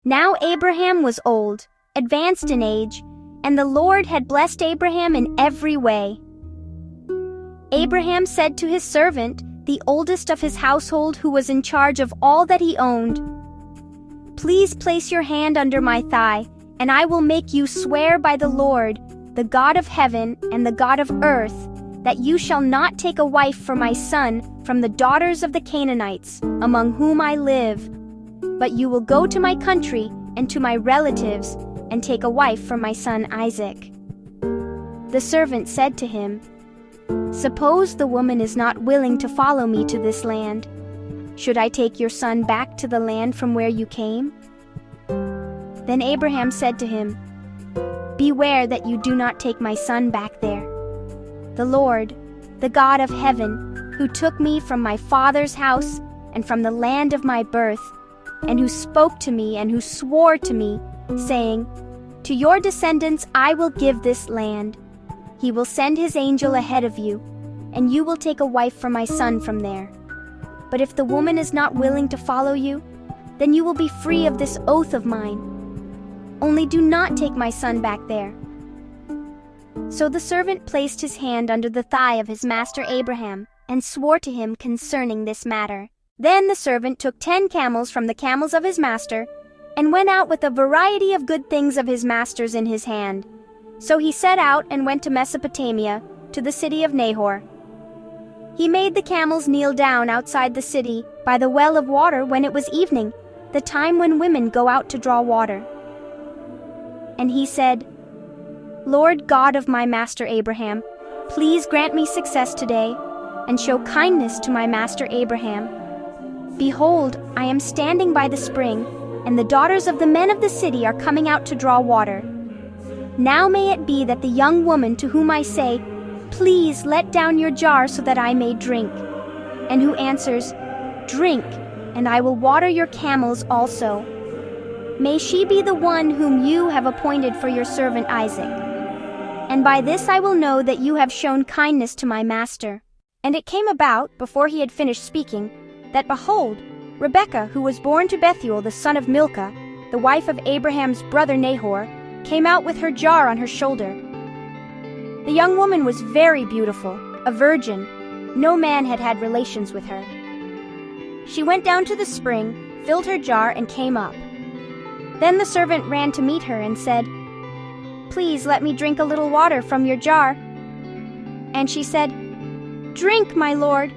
Now Abraham was old, advanced in age, and the Lord had blessed Abraham in every way. Abraham said to his servant, the oldest of his household who was in charge of all that he owned, "Please place your hand under my thigh, and I will make you swear by the Lord, the God of heaven and the God of earth, that you shall not take a wife for my son from the daughters of the Canaanites, among whom I live, but you will go to my country and to my relatives and take a wife for my son Isaac." The servant said to him, "Suppose the woman is not willing to follow me to this land. Should I take your son back to the land from where you came?" Then Abraham said to him, "Beware that you do not take my son back there. The Lord, the God of heaven, who took me from my father's house and from the land of my birth, and who spoke to me and who swore to me, saying, 'To your descendants I will give this land.' He will send his angel ahead of you, and you will take a wife for my son from there. But if the woman is not willing to follow you, then you will be free of this oath of mine. Only do not take my son back there." So the servant placed his hand under the thigh of his master Abraham and swore to him concerning this matter. Then the servant took 10 camels from the camels of his master and went out with a variety of good things of his master's in his hand. So he set out and went to Mesopotamia, to the city of Nahor. He made the camels kneel down outside the city by the well of water when it was evening, the time when women go out to draw water. And he said, "Lord God of my master Abraham, please grant me success today, and show kindness to my master Abraham. Behold, I am standing by the spring, and the daughters of the men of the city are coming out to draw water. Now may it be that the young woman to whom I say, 'Please let down your jar so that I may drink,' and who answers, 'Drink, and I will water your camels also,' may she be the one whom you have appointed for your servant Isaac. And by this I will know that you have shown kindness to my master." And it came about, before he had finished speaking, that behold, Rebekah, who was born to Bethuel the son of Milcah, the wife of Abraham's brother Nahor, came out with her jar on her shoulder. The young woman was very beautiful, a virgin. No man had had relations with her. She went down to the spring, filled her jar, and came up. Then the servant ran to meet her and said, "Please let me drink a little water from your jar." And she said, "Drink, my lord."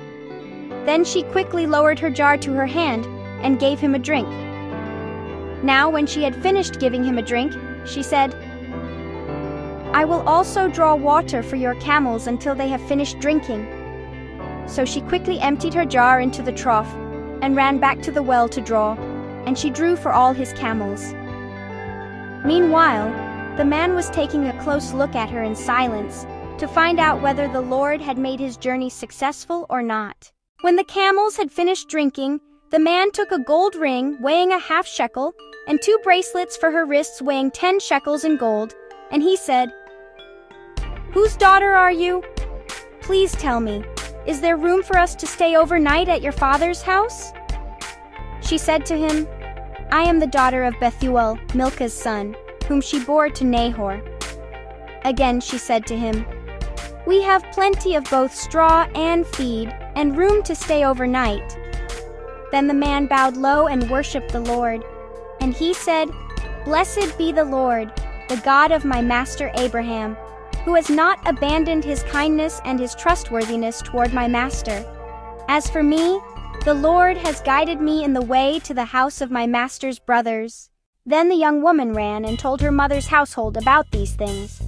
Then she quickly lowered her jar to her hand and gave him a drink. Now when she had finished giving him a drink, she said, "I will also draw water for your camels until they have finished drinking." So she quickly emptied her jar into the trough and ran back to the well to draw, and she drew for all his camels. Meanwhile, the man was taking a close look at her in silence to find out whether the Lord had made his journey successful or not. When the camels had finished drinking, the man took a gold ring weighing a half shekel and 2 bracelets for her wrists weighing 10 shekels in gold, and he said, "Whose daughter are you? Please tell me, is there room for us to stay overnight at your father's house?" She said to him, "I am the daughter of Bethuel, Milcah's son, whom she bore to Nahor." Again she said to him, "We have plenty of both straw and feed, and room to stay overnight." Then the man bowed low and worshipped the Lord. And he said, "Blessed be the Lord, the God of my master Abraham, who has not abandoned his kindness and his trustworthiness toward my master. As for me, the Lord has guided me in the way to the house of my master's brothers." Then the young woman ran and told her mother's household about these things.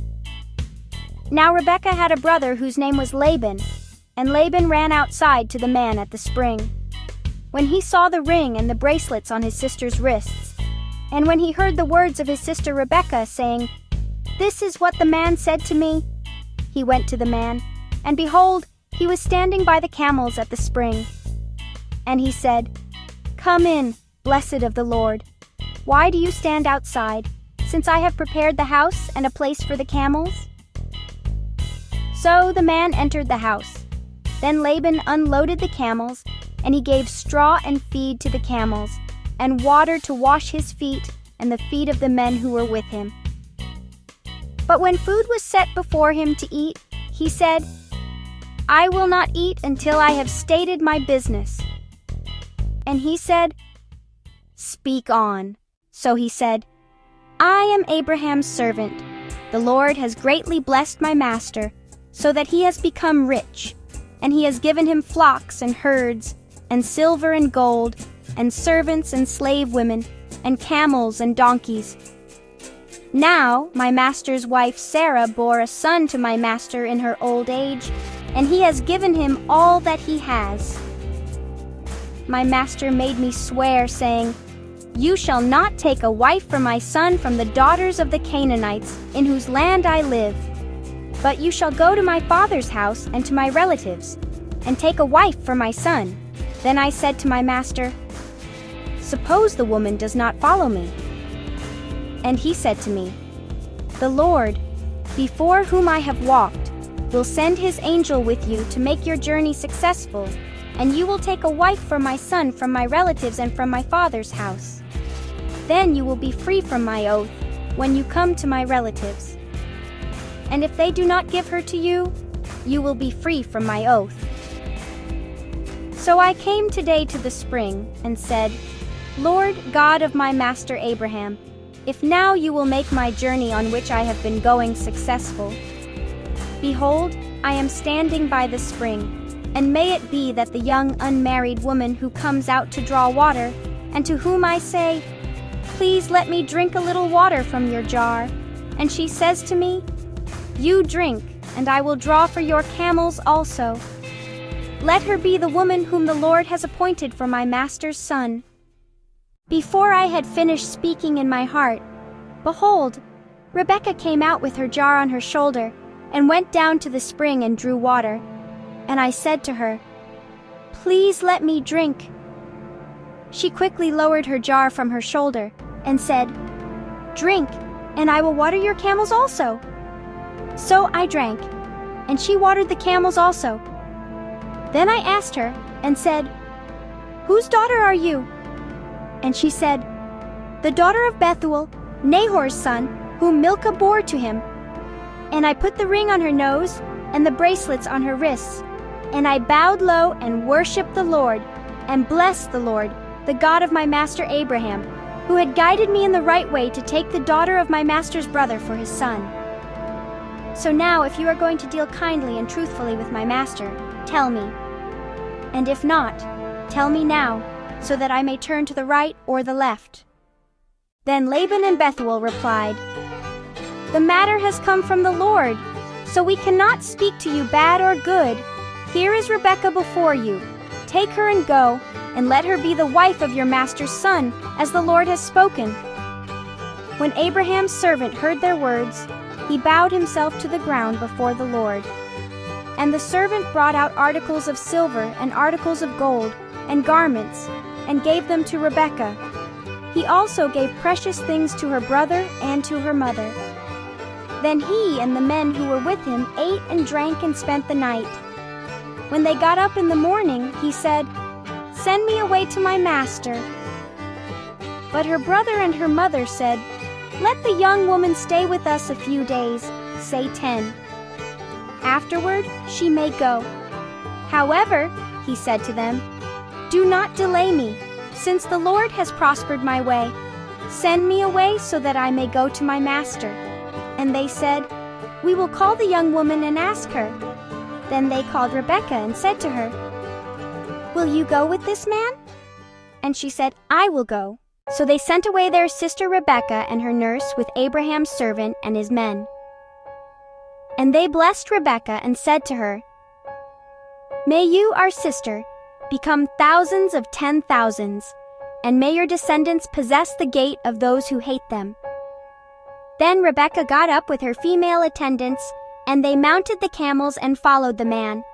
Now Rebekah had a brother whose name was Laban, and Laban ran outside to the man at the spring. When he saw the ring and the bracelets on his sister's wrists, and when he heard the words of his sister Rebekah saying, "This is what the man said to me," he went to the man, and behold, he was standing by the camels at the spring. And he said, "Come in, blessed of the Lord. Why do you stand outside, since I have prepared the house and a place for the camels?" So the man entered the house. Then Laban unloaded the camels, and he gave straw and feed to the camels, and water to wash his feet, and the feet of the men who were with him. But when food was set before him to eat, he said, "I will not eat until I have stated my business." And he said, "Speak on." So he said, "I am Abraham's servant. The Lord has greatly blessed my master, so that he has become rich, and he has given him flocks and herds, and silver and gold, and servants and slave women, and camels and donkeys. Now my master's wife Sarah bore a son to my master in her old age, and he has given him all that he has. My master made me swear, saying, 'You shall not take a wife for my son from the daughters of the Canaanites, in whose land I live. But you shall go to my father's house and to my relatives, and take a wife for my son.' Then I said to my master, 'Suppose the woman does not follow me?' And he said to me, 'The Lord, before whom I have walked, will send his angel with you to make your journey successful, and you will take a wife for my son from my relatives and from my father's house. Then you will be free from my oath when you come to my relatives. And if they do not give her to you, you will be free from my oath.' So I came today to the spring and said, 'Lord God of my master Abraham, if now you will make my journey on which I have been going successful. Behold, I am standing by the spring, and may it be that the young unmarried woman who comes out to draw water, and to whom I say, "Please let me drink a little water from your jar," and she says to me, "You drink, and I will draw for your camels also. Let her be the woman whom the Lord has appointed for my master's son." Before I had finished speaking in my heart, behold, Rebekah came out with her jar on her shoulder, and went down to the spring and drew water. And I said to her, "Please let me drink." She quickly lowered her jar from her shoulder, and said, "Drink, and I will water your camels also." So I drank, and she watered the camels also. Then I asked her, and said, "Whose daughter are you?" And she said, "The daughter of Bethuel, Nahor's son, whom Milcah bore to him." And I put the ring on her nose, and the bracelets on her wrists, and I bowed low and worshipped the Lord, and blessed the Lord, the God of my master Abraham, who had guided me in the right way to take the daughter of my master's brother for his son. So now, if you are going to deal kindly and truthfully with my master, tell me. And if not, tell me now, so that I may turn to the right or the left." Then Laban and Bethuel replied, "The matter has come from the Lord, so we cannot speak to you bad or good. Here is Rebekah before you. Take her and go, and let her be the wife of your master's son, as the Lord has spoken." When Abraham's servant heard their words, he bowed himself to the ground before the Lord. And the servant brought out articles of silver and articles of gold, and garments, and gave them to Rebekah. He also gave precious things to her brother and to her mother. Then he and the men who were with him ate and drank and spent the night. When they got up in the morning, he said, "Send me away to my master." But her brother and her mother said, "Let the young woman stay with us a few days, say 10. Afterward, she may go. However," he said to them, "do not delay me, since the Lord has prospered my way. Send me away so that I may go to my master." And they said, "We will call the young woman and ask her." Then they called Rebekah and said to her, "Will you go with this man?" And she said, "I will go." So they sent away their sister Rebekah and her nurse with Abraham's servant and his men. And they blessed Rebekah and said to her, "May you, our sister, become thousands of 10,000s, and may your descendants possess the gate of those who hate them." Then Rebekah got up with her female attendants, and they mounted the camels and followed the man.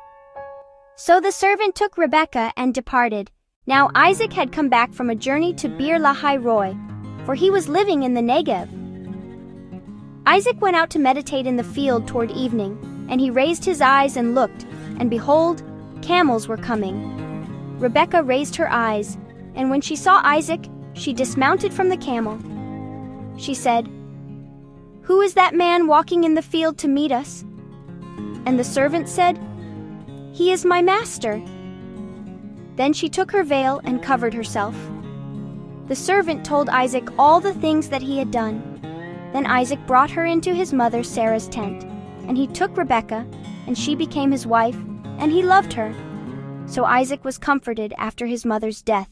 So the servant took Rebekah and departed. Now Isaac had come back from a journey to Beer Lahai Roi, for he was living in the Negev. Isaac went out to meditate in the field toward evening, and he raised his eyes and looked, and behold, camels were coming. Rebekah raised her eyes, and when she saw Isaac, she dismounted from the camel. she said, "Who is that man walking in the field to meet us?" And the servant said, "He is my master." Then she took her veil and covered herself. The servant told Isaac all the things that he had done. Then Isaac brought her into his mother Sarah's tent, and he took Rebekah, and she became his wife, and he loved her. So Isaac was comforted after his mother's death.